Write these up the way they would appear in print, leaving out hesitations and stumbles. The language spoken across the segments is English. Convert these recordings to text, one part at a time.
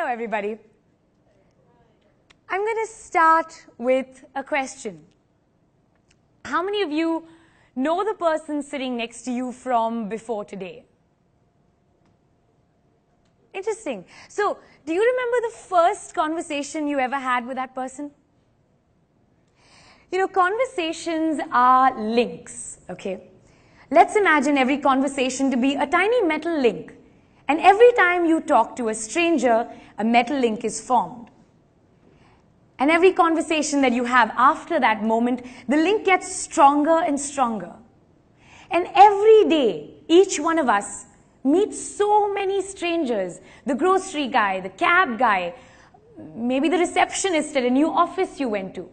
Hello, everybody. I'm going to start with a question. How many of you know the person sitting next to you from before today? Interesting. So, do you remember the first conversation you ever had with that person? You know, conversations are links, okay? Let's imagine every conversation to be a tiny metal link. And every time you talk to a stranger, a metal link is formed. And every conversation that you have after that moment, the link gets stronger and stronger. And every day, each one of us meets so many strangers. The grocery guy, the cab guy, maybe the receptionist at a new office you went to.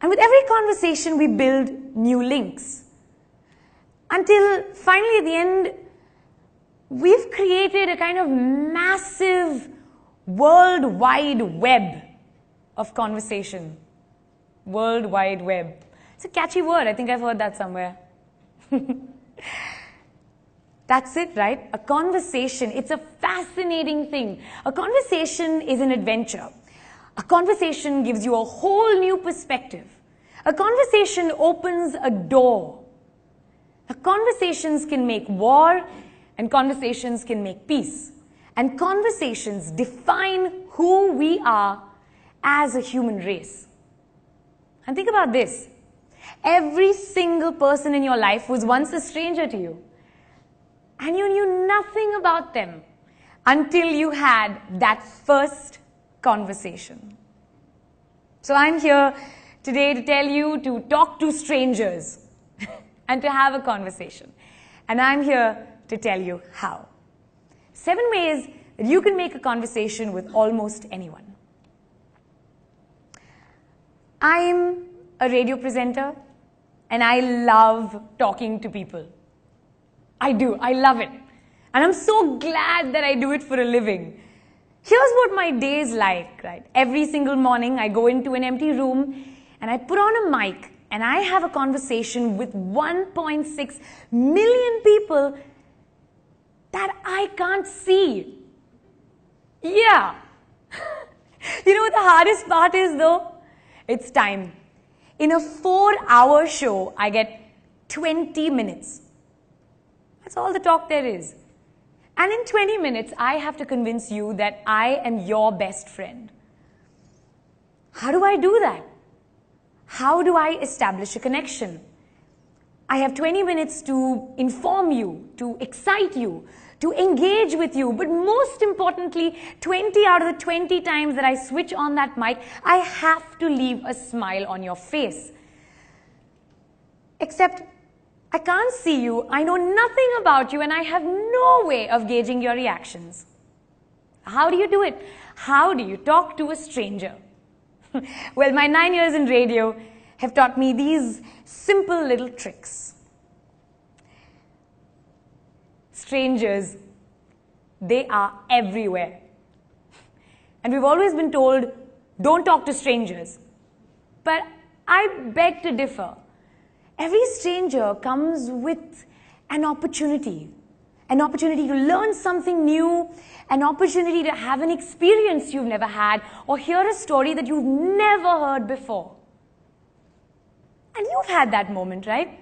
And with every conversation, we build new links. Until finally at the end, we've created a kind of massive World Wide Web of conversation. World Wide Web. It's a catchy word. I think I've heard that somewhere. That's it, right? A conversation. It's a fascinating thing. A conversation is an adventure. A conversation gives you a whole new perspective. A conversation opens a door. Conversations can make war, and conversations can make peace. And conversations define who we are as a human race. And think about this. Every single person in your life was once a stranger to you. And you knew nothing about them until you had that first conversation. So I'm here today to tell you to talk to strangers and to have a conversation. And I'm here to tell you how. 7 ways that you can make a conversation with almost anyone. I'm a radio presenter and I love talking to people. I do. I love it. And I'm so glad that I do it for a living. Here's what my day is like, right? Every single morning I go into an empty room and I put on a mic and I have a conversation with 1.6 million people that I can't see. Yeah. You know what the hardest part is though? It's time. In a 4-hour show, I get 20 minutes. That's all the talk there is. And in 20 minutes, I have to convince you that I am your best friend. How do I do that? How do I establish a connection? I have 20 minutes to inform you, to excite you, to engage with you. But most importantly, 20 out of the 20 times that I switch on that mic, I have to leave a smile on your face. Except I can't see you, I know nothing about you, and I have no way of gauging your reactions. How do you do it? How do you talk to a stranger? Well, my 9 years in radio have taught me these simple little tricks. Strangers, they are everywhere. And we've always been told, don't talk to strangers. But I beg to differ. Every stranger comes with an opportunity to learn something new, an opportunity to have an experience you've never had, or hear a story that you've never heard before. And you've had that moment, right?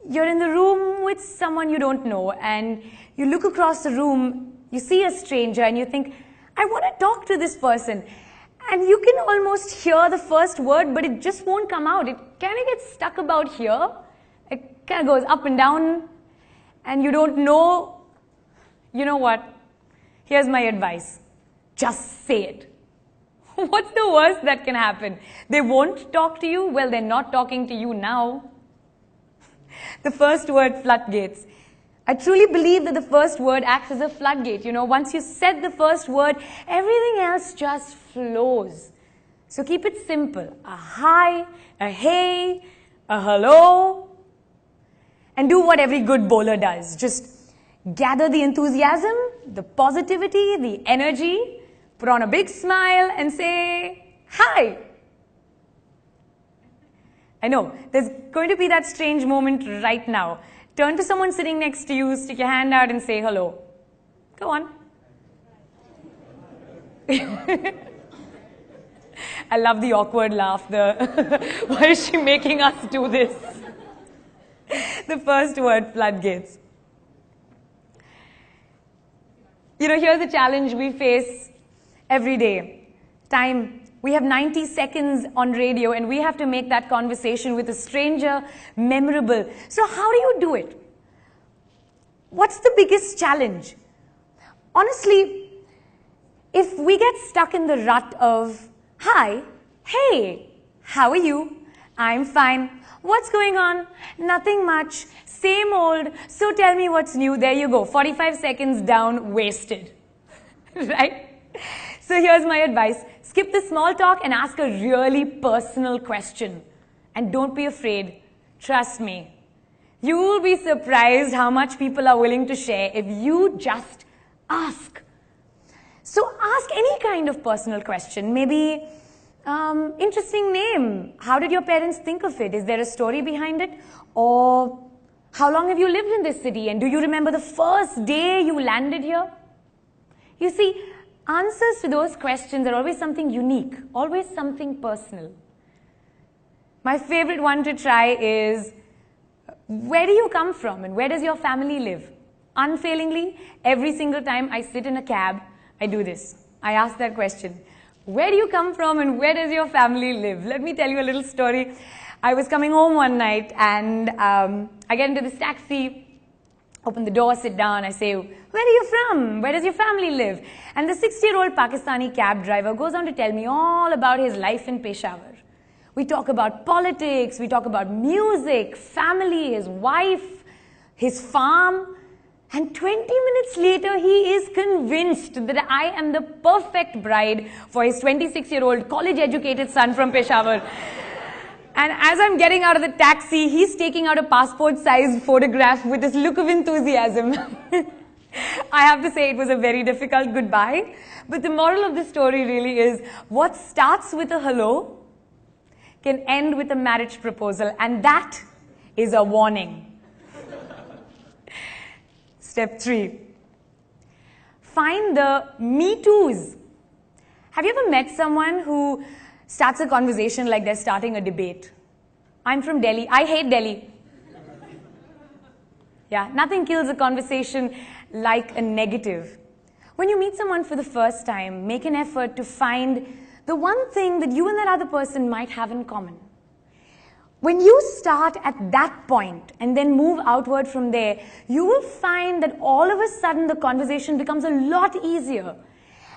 You're in the room with someone you don't know, and you look across the room, you see a stranger, and you think, I want to talk to this person. And you can almost hear the first word, but it just won't come out. It kind of gets stuck about here. It kind of goes up and down, and you don't know. You know what? Here's my advice. Just say it. What's the worst that can happen? They won't talk to you? Well, they're not talking to you now. The first word, floodgates. I truly believe that the first word acts as a floodgate. You know, once you said the first word, everything else just flows. So keep it simple. A hi, a hey, a hello. And do what every good bowler does. Just gather the enthusiasm, the positivity, the energy, put on a big smile and say, hi. I know, there's going to be that strange moment right now. Turn to someone sitting next to you, stick your hand out and say hello. Go on. I love the awkward laugh. Why is she making us do this? The first word, floodgates. You know, here's a challenge we face every day. Time. We have 90 seconds on radio and we have to make that conversation with a stranger memorable. So how do you do it? What's the biggest challenge? Honestly, if we get stuck in the rut of, hi, hey, how are you? I'm fine. What's going on? Nothing much. Same old. So tell me what's new. There you go. 45 seconds down, wasted. Right? So here's my advice. Skip the small talk and ask a really personal question. And don't be afraid. Trust me. You will be surprised how much people are willing to share if you just ask. So ask any kind of personal question. Maybe, interesting name. How did your parents think of it? Is there a story behind it? Or how long have you lived in this city? And do you remember the first day you landed here? You see, answers to those questions are always something unique, always something personal. My favorite one to try is, where do you come from and where does your family live? Unfailingly, every single time I sit in a cab, I do this. I ask that question. Where do you come from and where does your family live? Let me tell you a little story. I was coming home one night and I get into this taxi, open the door, sit down. I say, where are you from? Where does your family live? And the 60-year-old Pakistani cab driver goes on to tell me all about his life in Peshawar. We talk about politics, we talk about music, family, his wife, his farm. And 20 minutes later, he is convinced that I am the perfect bride for his 26-year-old college-educated son from Peshawar. And as I'm getting out of the taxi, he's taking out a passport-sized photograph with this look of enthusiasm. I have to say it was a very difficult goodbye. But the moral of the story really is, what starts with a hello can end with a marriage proposal. And that is a warning. Step 3. Find the me toos. Have you ever met someone who starts a conversation like they're starting a debate? I'm from Delhi. I hate Delhi. Yeah, nothing kills a conversation like a negative. When you meet someone for the first time, make an effort to find the one thing that you and that other person might have in common. When you start at that point and then move outward from there, you will find that all of a sudden the conversation becomes a lot easier.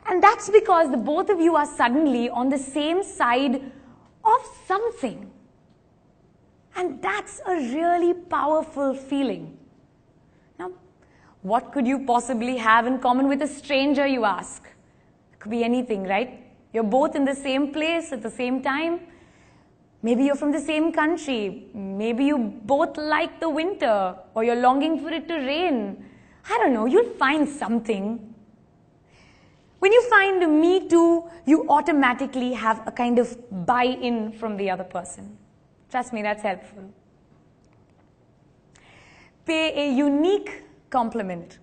And that's because the both of you are suddenly on the same side of something. And that's a really powerful feeling. Now, what could you possibly have in common with a stranger, you ask? It could be anything, right? You're both in the same place at the same time. Maybe you're from the same country. Maybe you both like the winter, or you're longing for it to rain. I don't know, you'll find something. When you find a me too, you automatically have a kind of buy-in from the other person. Trust me, that's helpful. Pay a unique compliment.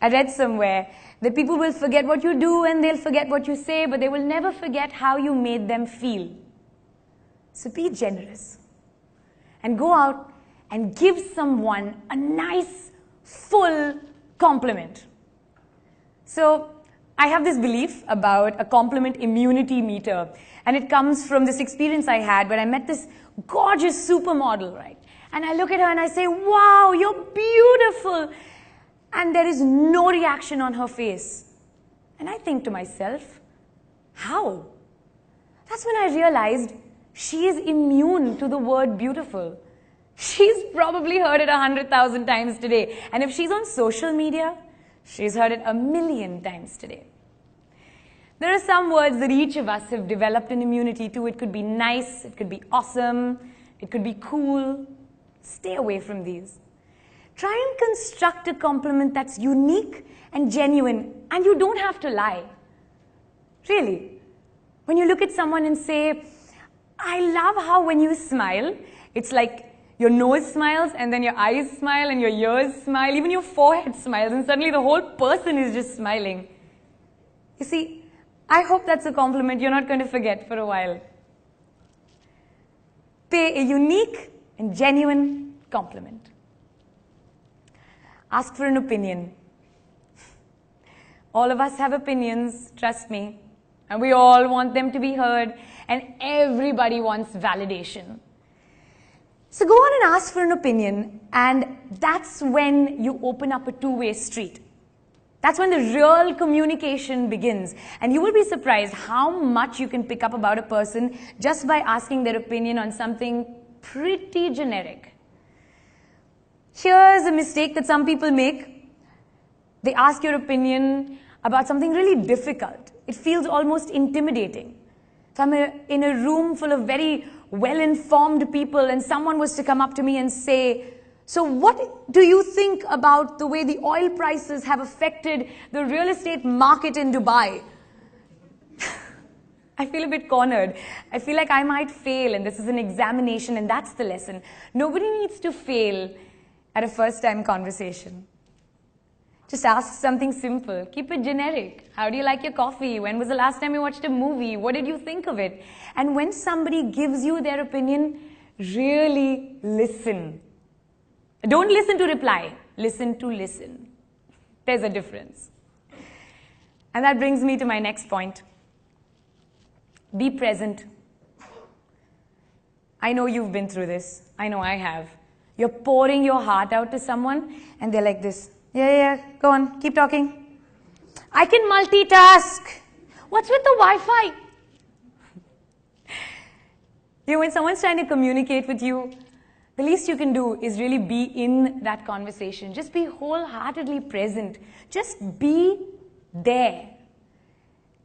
I read somewhere that people will forget what you do and they'll forget what you say, but they will never forget how you made them feel. So be generous and go out and give someone a nice, full compliment. So I have this belief about a compliment immunity meter, and it comes from this experience I had when I met this gorgeous supermodel, right? And I look at her and I say, wow, you're beautiful. And there is no reaction on her face. And I think to myself, how? That's when I realized she is immune to the word beautiful. She's probably heard it 100,000 times today. And if she's on social media, she's heard it 1,000,000 times today. There are some words that each of us have developed an immunity to. It could be nice, it could be awesome, it could be cool. Stay away from these. Try and construct a compliment that's unique and genuine, and you don't have to lie. Really. When you look at someone and say, I love how when you smile, it's like your nose smiles and then your eyes smile and your ears smile, even your forehead smiles, and suddenly the whole person is just smiling. You see, I hope that's a compliment you're not going to forget for a while. Pay a unique and genuine compliment. Ask for an opinion. All of us have opinions, trust me, and we all want them to be heard, and everybody wants validation. So go on and ask for an opinion, and that's when you open up a two-way street. That's when the real communication begins, and you will be surprised how much you can pick up about a person just by asking their opinion on something pretty generic. Here's a mistake that some people make. They ask your opinion about something really difficult. It feels almost intimidating. If I'm in a room full of very well-informed people and someone was to come up to me and say, so what do you think about the way the oil prices have affected the real estate market in Dubai? I feel a bit cornered. I feel like I might fail, and this is an examination, and that's the lesson. Nobody needs to fail at a first-time conversation. Just ask something simple. Keep it generic. How do you like your coffee? When was the last time you watched a movie? What did you think of it? And when somebody gives you their opinion, really listen. Don't listen to reply. Listen to listen. There's a difference. And that brings me to my next point. Be present. I know you've been through this. I know I have. You're pouring your heart out to someone, and they're like this. Yeah, go on, keep talking. I can multitask. What's with the Wi-Fi? When someone's trying to communicate with you, the least you can do is really be in that conversation. Just be wholeheartedly present. Just be there.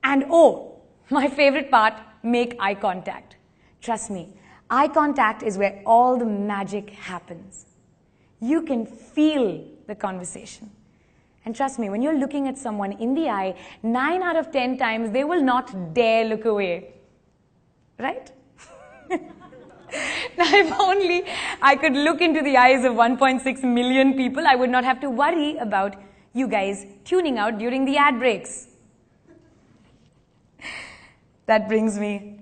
And oh, my favorite part, make eye contact. Trust me, eye contact is where all the magic happens. You can feel the conversation. And trust me, when you're looking at someone in the eye, 9 out of 10 times, they will not dare look away. Right? Now, if only I could look into the eyes of 1.6 million people, I would not have to worry about you guys tuning out during the ad breaks. That brings me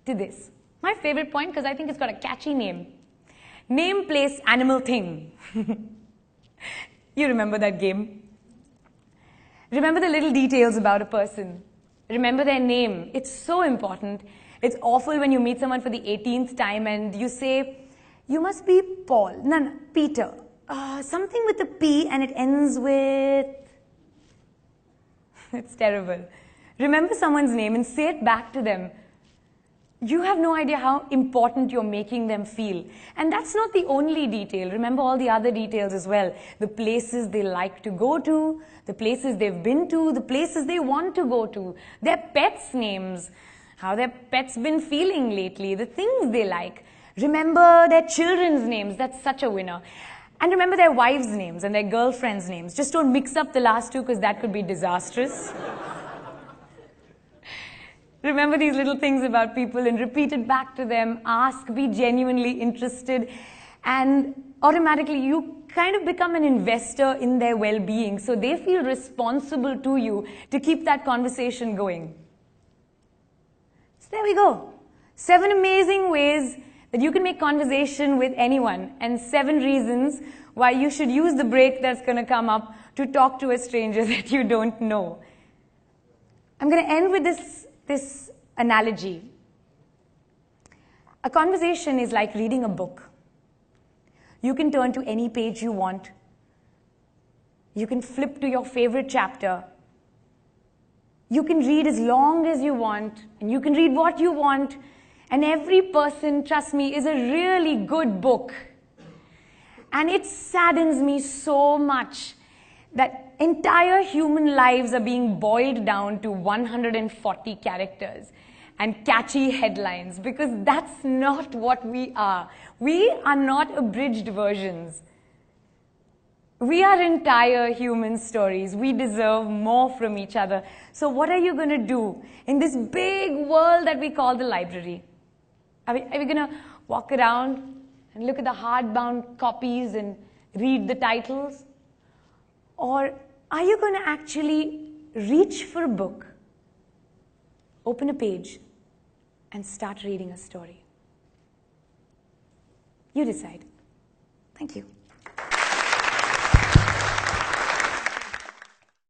to this. My favorite point, because I think it's got a catchy name. Name, place, animal, thing. You remember that game? Remember the little details about a person. Remember their name. It's so important. It's awful when you meet someone for the 18th time and you say, you must be Paul. No, Peter. Something with a P and it ends with... It's terrible. Remember someone's name and say it back to them. You have no idea how important you're making them feel. And that's not the only detail. Remember all the other details as well. The places they like to go to, the places they've been to, the places they want to go to, their pets' names, how their pets been feeling lately, the things they like. Remember their children's names. That's such a winner. And remember their wives' names and their girlfriends' names. Just don't mix up the last two because that could be disastrous. Remember these little things about people and repeat it back to them. Ask, be genuinely interested, and automatically you kind of become an investor in their well-being. So they feel responsible to you to keep that conversation going. So there we go. 7 amazing ways that you can make conversation with anyone, and 7 reasons why you should use the break that's going to come up to talk to a stranger that you don't know. I'm going to end with this analogy. A conversation is like reading a book. You can turn to any page you want. You can flip to your favorite chapter. You can read as long as you want, and you can read what you want. And every person, trust me, is a really good book. And it saddens me so much that entire human lives are being boiled down to 140 characters and catchy headlines, because that's not what we are. We are not abridged versions. We are entire human stories. We deserve more from each other. So what are you going to do in this big world that we call the library? Are we going to walk around and look at the hardbound copies and read the titles? Or are you going to actually reach for a book, open a page, and start reading a story. You decide. Thank you.